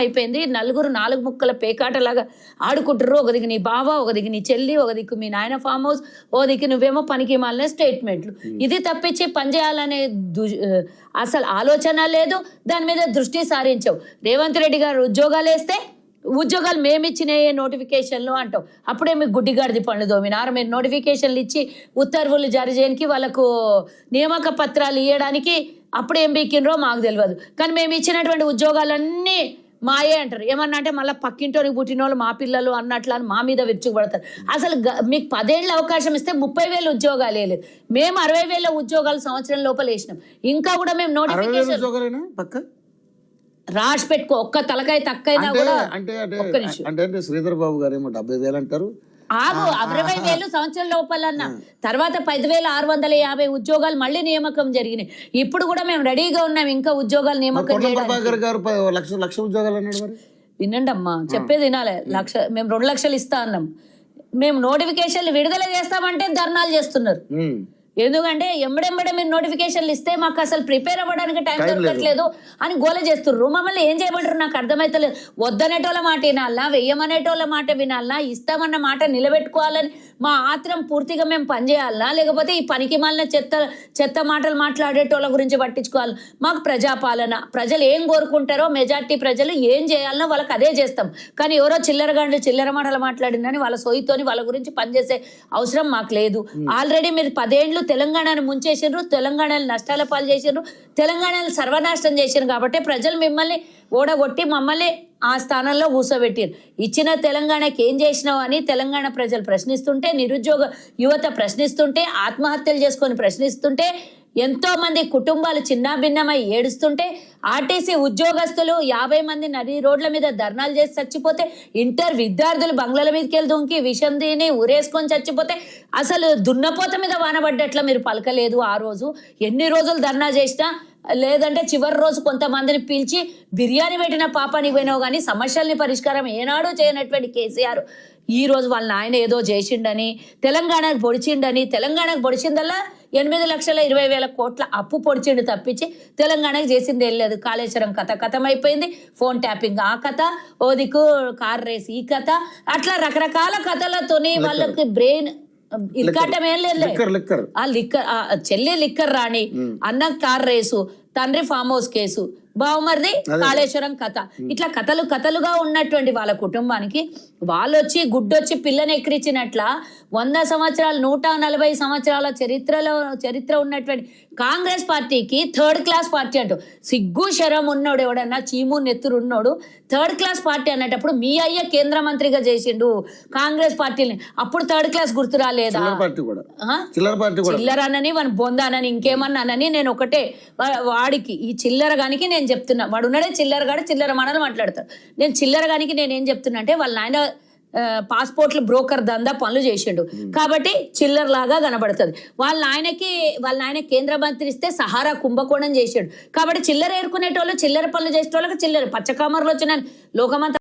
అయిపోయింది. నలుగురు నాలుగు ముక్కల పేకాటలాగా ఆడుకుంటారు. ఒక దిక్కు నీ బావ, ఒక దిక్కు నీ చెల్లి, ఒక దిక్కు మీ నాయన ఫామ్ హౌస్, ఓ దిక్కు నువ్వేమో పనికి మాలిన స్టేట్మెంట్లు. ఇది తప్పించి పనిచేయాలనే అసలు ఆలోచన లేదు, దాని మీద దృష్టి సారించవు. రేవంత్ రెడ్డి గారు ఉద్యోగాలు వేస్తే ఉద్యోగాలు మేమిచ్చిన నోటిఫికేషన్లు అంటావు. అప్పుడే మీకు గుడ్డిగాడిది పనులు దోమినారు. మీరు నోటిఫికేషన్లు ఇచ్చి ఉత్తర్వులు జారీ చేయడానికి, వాళ్ళకు నియామక పత్రాలు ఇవ్వడానికి అప్పుడు ఏం బీకినరో మాకు తెలియదు. కానీ మేము ఇచ్చినటువంటి ఉద్యోగాలన్నీ మాయే అంటారు. ఏమన్నా అంటే మళ్ళీ పక్కింటోనికి పుట్టిన వాళ్ళు మా పిల్లలు అన్నట్లు అని మా మీద విరుచుకుపడతారు. అసలు మీకు 10 ఏళ్ళ అవకాశం ఇస్తే 30,000 ఉద్యోగాలు వేయలేదు. మేము 60,000 ఉద్యోగాలు సంవత్సరం లోపల వేసినాం. ఇంకా కూడా మేము నోటిఫికేషన్ రాసి పెట్టుకో. ఒక్క తలకాయ తక్కైనా కూడా అంటే శ్రీధర్ బాబు గారు ఏమో 70,000 అంటారు. 60,000 సంవత్సరం లోపలన్నా. తర్వాత 10,650 ఉద్యోగాలు మళ్ళీ నియామకం జరిగినాయి. ఇప్పుడు కూడా మేము రెడీగా ఉన్నాం ఇంకా ఉద్యోగాలు నియామకం వినండి అమ్మా, చెప్పేది వినాలి. మేము 2 లక్షలు ఇస్తా అన్నాం. మేము నోటిఫికేషన్లు విడుదల చేస్తామంటే ధర్నాలు చేస్తున్నారు. ఎందుకంటే ఎంబడెంబడే మీరు నోటిఫికేషన్లు ఇస్తే మాకు అసలు ప్రిపేర్ అవ్వడానికి టైం దొరకట్లేదు అని గోల చేస్తుర్రు. మమ్మల్ని ఏం చేయమంటారు నాకు అర్థమైతలేదు. వద్దనేటోళ్ళ మాట వినాలా, వెయ్యమనేటోళ్ళ మాట వినాలా, ఇస్తామన్న మాట నిలబెట్టుకోవాలని మా ఆత్రం పూర్తిగా మేము పనిచేయాలనా, లేకపోతే ఈ పనికి మాలిన చెత్త మాటలు మాట్లాడేటోళ్ళ గురించి పట్టించుకోవాలి? మాకు ప్రజాపాలన, ప్రజలు ఏం కోరుకుంటారో మెజార్టీ ప్రజలు ఏం చేయాలనో వాళ్ళకి అదే చేస్తాం. కానీ ఎవరో చిల్లరగాండ్లు చిల్లర మాటలు మాట్లాడిందని వాళ్ళ సోయితోని వాళ్ళ గురించి పనిచేసే అవసరం మాకు లేదు. ఆల్రెడీ మీరు 10 ఏళ్ళు తెలంగాణను ముంచేసిండ్రు, తెలంగాణను నష్టాల పాలు చేసిండ్రు, తెలంగాణను సర్వనాశనం చేసిండ్రు. కాబట్టి ప్రజలు మిమ్మల్ని ఓడగొట్టి మమ్మల్ని ఆ స్థానంలో కూర్చోబెట్టారు. ఇచ్చిన తెలంగాణకి ఏం చేసినావు అని తెలంగాణ ప్రజలు ప్రశ్నిస్తుంటే, నిరుద్యోగ యువత ప్రశ్నిస్తుంటే, ఆత్మహత్యలు చేసుకొని ప్రశ్నిస్తుంటే, ఎంతో మంది కుటుంబాలు చిన్నాభిన్నమై ఏడుస్తుంటే, ఆర్టీసీ ఉద్యోగస్తులు 50 మంది నడి రోడ్ల మీద ధర్నాలు చేసి చచ్చిపోతే, ఇంటర్ విద్యార్థులు బంగ్లాల మీదకి వెళ్ళి దుంకి విషం తిని ఊరేసుకొని చచ్చిపోతే, అసలు దున్నపోత మీద వానబడ్డట్ల మీరు పలకలేదు ఆ రోజు. ఎన్ని రోజులు ధర్నా చేసినా, లేదంటే చివరి రోజు కొంతమందిని పిలిచి బిర్యానీ పెట్టిన పాపానికి పోయినావు. కానీ సమస్యల్ని పరిష్కారం ఏనాడూ చేయనటువంటి కేసీఆర్ ఈ రోజు వాళ్ళ నాయన ఏదో చేసిండని, తెలంగాణకు పొడిచిండని, తెలంగాణకు పొడిచిందల్లా 8,20,000 కోట్ల అప్పు పొడిచిండు తప్పించి తెలంగాణకు చేసింది ఏం లేదు. కాళేశ్వరం కథ కథమైపోయింది, ఫోన్ ట్యాపింగ్ ఆ కథ, ఓదికు కార్ రేస్ ఈ కథ, అట్లా రకరకాల కథలతోని వాళ్ళకి బ్రెయిన్ ఇల్కాటం ఏం లేదు. ఆ లిక్కర్ చెల్లి లిక్కర్ రాణి, అన్న కార్ రేసు, తండ్రి ఫామ్ హౌస్ కేసు, బావమరిది కాళేశ్వరం కథ, ఇట్లా కథలుగా ఉన్నటువంటి వాళ్ళ కుటుంబానికి వాళ్ళొచ్చి గుడ్డొచ్చి పిల్లని ఎక్కిరించినట్ల 100 సంవత్సరాలు 140 సంవత్సరాల చరిత్ర ఉన్నటువంటి కాంగ్రెస్ పార్టీకి 3rd క్లాస్ పార్టీ అంటూ సిగ్గు శరం ఉన్నోడు ఎవడన్నా, చీము నెత్తురు ఉన్నోడు 3rd క్లాస్ పార్టీ అన్నటప్పుడు మీ అయ్య కేంద్ర మంత్రిగా చేసిండు కాంగ్రెస్ పార్టీని. అప్పుడు 3rd క్లాస్ గుర్తు రాలేదా? చిల్లరనని వాని బొందానని ఇంకేమన్నానని నేను ఒకటే వాడికి ఈ చిల్లరగానికి నేను చెప్తున్నా. వాడు ఉన్నాడే చిల్లరగాడు, చిల్లర మాటలు మాట్లాడతాడు. నేను చిల్లరగానికి నేనేం చెప్తున్నా అంటే వాళ్ళ నాయన పాస్పోర్ట్లు బ్రోకర్ దందా పనులు చేసిండు కాబట్టి చిల్లర లాగా కనబడుతుంది. వాళ్ళ ఆయన కేంద్ర మంత్రి ఇస్తే సహారా కుంభకోణం చేసాడు కాబట్టి చిల్లర ఏరుకునేటోళ్ళు, చిల్లర పనులు చేసేటోళ్ళకి చిల్లర పచ్చకామర్లు వచ్చిన లోకమంతా